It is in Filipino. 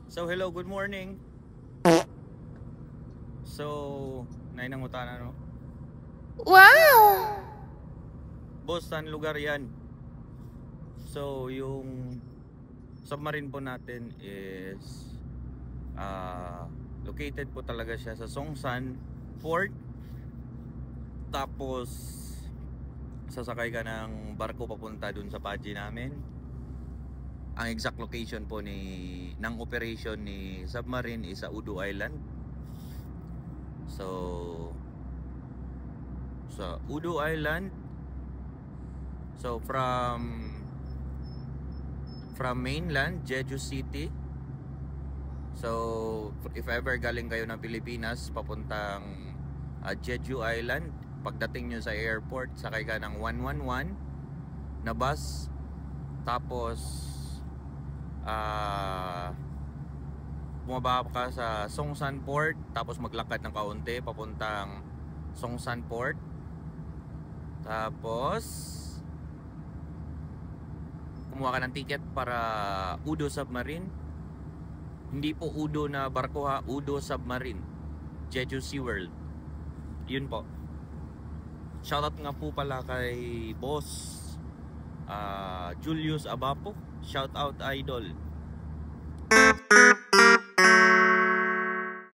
So hello, good morning. So, nainangutan no? Wow! Boss, saan lugar yan? So, yung submarine po natin is located po talaga siya sa Songsan Port. Tapos, sasakay ka ng barko papunta dun sa Paji namin. Ang exact location po ng operation ni submarine is sa Udo Island. So, sa Udo Island, so from mainland Jeju City. So if ever galing kayo ng Pilipinas papuntang Jeju Island, pagdating nyo sa airport, sakay ka ng 111 na bus. Tapos bumaba ka sa Songsan Port, tapos maglakad ng kaunti papuntang Songsan Port. Tapos kumuha ka ng ticket para Udo Submarine. Hindi po Udo na barko ha, Udo Submarine, Jeju SeaWorld. Yun po. Shoutout nga po pala kay Boss Julius Abapo. Shoutout idol.